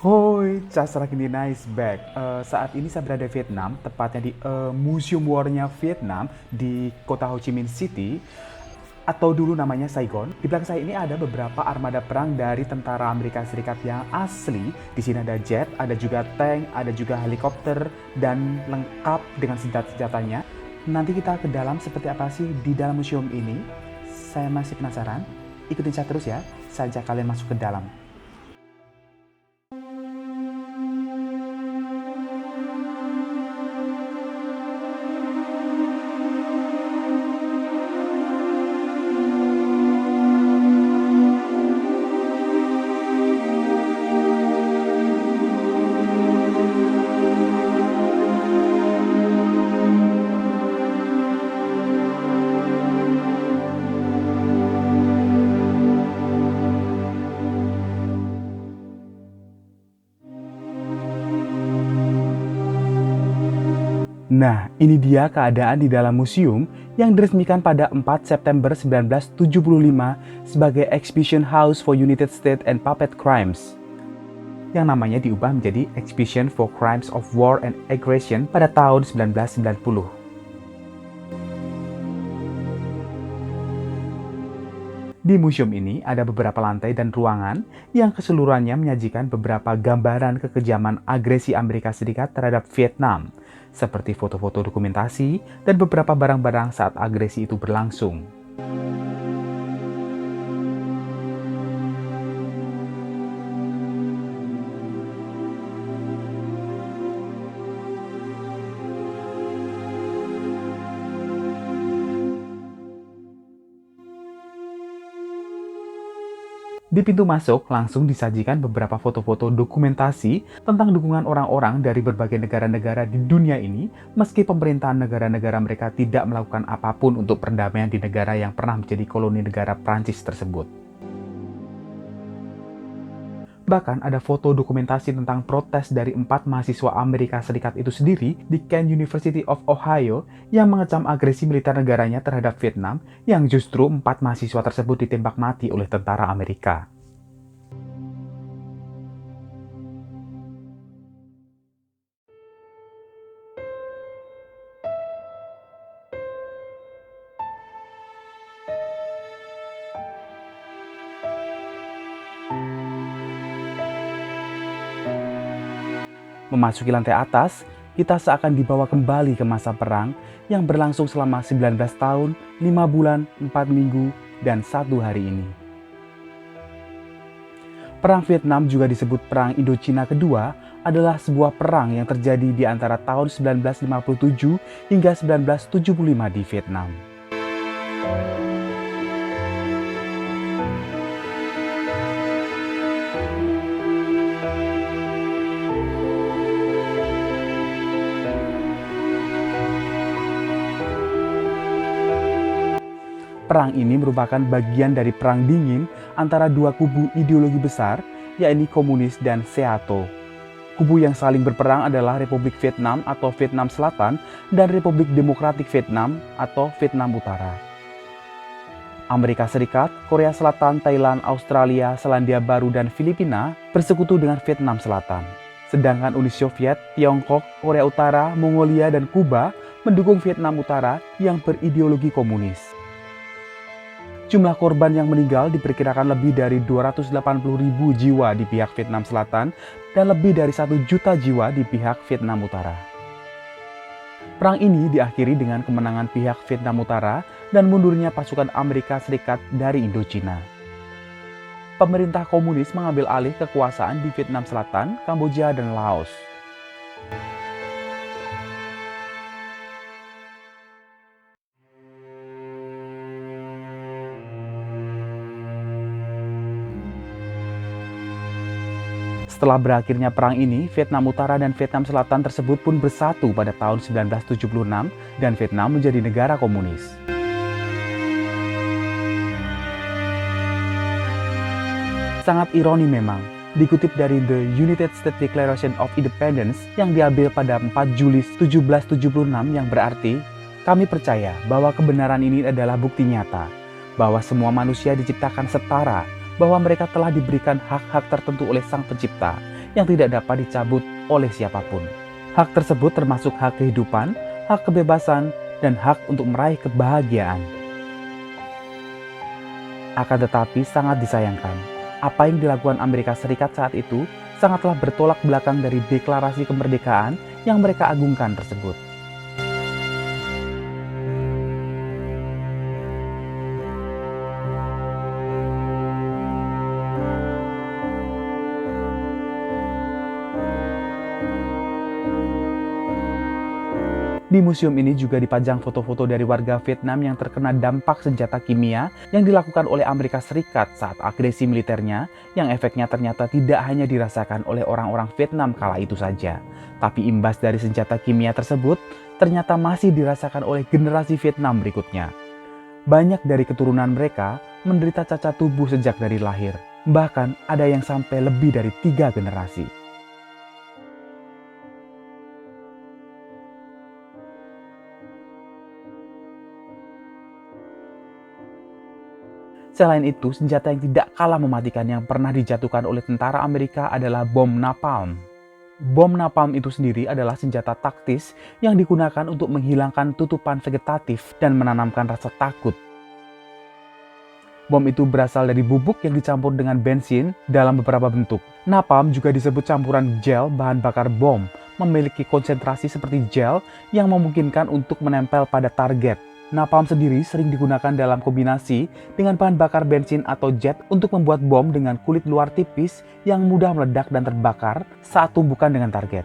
Hoi, Castrak ini nice back. Saat ini saya berada di Vietnam, tepatnya di Museum War-nya Vietnam di kota Ho Chi Minh City, atau dulu namanya Saigon. Di belakang saya ini ada beberapa armada perang dari tentara Amerika Serikat yang asli. Di sini ada jet, ada juga tank, ada juga helikopter, dan lengkap dengan senjata-senjatanya. Nanti kita ke dalam seperti apa sih di dalam museum ini? Saya masih penasaran. Ikutin saya terus ya, saya ajak kalian masuk ke dalam. Nah, ini dia keadaan di dalam museum yang diresmikan pada 4 September 1975 sebagai Exhibition House for United States and Puppet Crimes, yang namanya diubah menjadi Exhibition for Crimes of War and Aggression pada tahun 1990. Di museum ini ada beberapa lantai dan ruangan yang keseluruhannya menyajikan beberapa gambaran kekejaman agresi Amerika Serikat terhadap Vietnam, seperti foto-foto dokumentasi dan beberapa barang-barang saat agresi itu berlangsung. Di pintu masuk langsung disajikan beberapa foto-foto dokumentasi tentang dukungan orang-orang dari berbagai negara-negara di dunia ini, meski pemerintahan negara-negara mereka tidak melakukan apapun untuk perdamaian di negara yang pernah menjadi koloni negara Prancis tersebut. Bahkan ada foto dokumentasi tentang protes dari 4 mahasiswa Amerika Serikat itu sendiri di Kent University of Ohio yang mengecam agresi militer negaranya terhadap Vietnam, yang justru 4 mahasiswa tersebut ditembak mati oleh tentara Amerika. Memasuki lantai atas, kita seakan dibawa kembali ke masa perang yang berlangsung selama 19 tahun, 5 bulan, 4 minggu, dan 1 hari ini. Perang Vietnam, juga disebut Perang Indochina Kedua, adalah sebuah perang yang terjadi di antara tahun 1957 hingga 1975 di Vietnam. Perang ini merupakan bagian dari perang dingin antara dua kubu ideologi besar, yakni komunis dan Seato. Kubu yang saling berperang adalah Republik Vietnam atau Vietnam Selatan dan Republik Demokratik Vietnam atau Vietnam Utara. Amerika Serikat, Korea Selatan, Thailand, Australia, Selandia Baru, dan Filipina bersekutu dengan Vietnam Selatan. Sedangkan Uni Soviet, Tiongkok, Korea Utara, Mongolia, dan Kuba mendukung Vietnam Utara yang berideologi komunis. Jumlah korban yang meninggal diperkirakan lebih dari 280.000 jiwa di pihak Vietnam Selatan dan lebih dari 1 juta jiwa di pihak Vietnam Utara. Perang ini diakhiri dengan kemenangan pihak Vietnam Utara dan mundurnya pasukan Amerika Serikat dari Indochina. Pemerintah komunis mengambil alih kekuasaan di Vietnam Selatan, Kamboja, dan Laos. Setelah berakhirnya perang ini, Vietnam Utara dan Vietnam Selatan tersebut pun bersatu pada tahun 1976 dan Vietnam menjadi negara komunis. Sangat ironi memang, dikutip dari The United States Declaration of Independence yang diambil pada 4 Juli 1776 yang berarti, kami percaya bahwa kebenaran ini adalah bukti nyata, bahwa semua manusia diciptakan setara, bahwa mereka telah diberikan hak-hak tertentu oleh Sang Pencipta, yang tidak dapat dicabut oleh siapapun. Hak tersebut termasuk hak kehidupan, hak kebebasan, dan hak untuk meraih kebahagiaan. Akan tetapi sangat disayangkan, apa yang dilakukan Amerika Serikat saat itu sangatlah bertolak belakang dari deklarasi kemerdekaan yang mereka agungkan tersebut. Di museum ini juga dipajang foto-foto dari warga Vietnam yang terkena dampak senjata kimia yang dilakukan oleh Amerika Serikat saat agresi militernya, yang efeknya ternyata tidak hanya dirasakan oleh orang-orang Vietnam kala itu saja, tapi imbas dari senjata kimia tersebut ternyata masih dirasakan oleh generasi Vietnam berikutnya. Banyak dari keturunan mereka menderita cacat tubuh sejak dari lahir, bahkan ada yang sampai lebih dari 3 generasi. Selain itu, senjata yang tidak kalah mematikan yang pernah dijatuhkan oleh tentara Amerika adalah bom napalm. Bom napalm itu sendiri adalah senjata taktis yang digunakan untuk menghilangkan tutupan vegetatif dan menanamkan rasa takut. Bom itu berasal dari bubuk yang dicampur dengan bensin dalam beberapa bentuk. Napalm juga disebut campuran gel bahan bakar bom, memiliki konsentrasi seperti gel yang memungkinkan untuk menempel pada target. Napalm sendiri sering digunakan dalam kombinasi dengan bahan bakar bensin atau jet untuk membuat bom dengan kulit luar tipis yang mudah meledak dan terbakar saat tumbukan dengan target.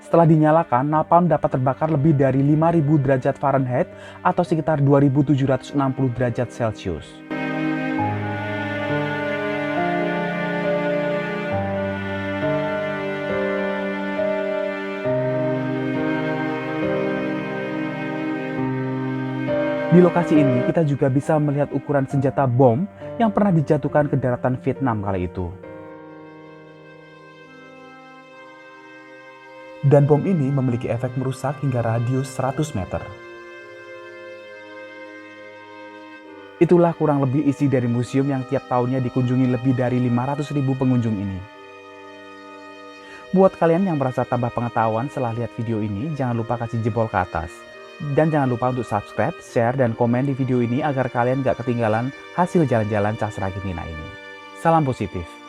Setelah dinyalakan, napalm dapat terbakar lebih dari 5.000 derajat Fahrenheit atau sekitar 2.760 derajat Celcius. Di lokasi ini, kita juga bisa melihat ukuran senjata bom yang pernah dijatuhkan ke daratan Vietnam kala itu. Dan bom ini memiliki efek merusak hingga radius 100 meter. Itulah kurang lebih isi dari museum yang tiap tahunnya dikunjungi lebih dari 500.000 pengunjung ini. Buat kalian yang merasa tambah pengetahuan setelah lihat video ini, jangan lupa kasih jempol ke atas. Dan jangan lupa untuk subscribe, share, dan komen di video ini agar kalian gak ketinggalan hasil jalan-jalan Cahsra Gimina ini. Salam positif.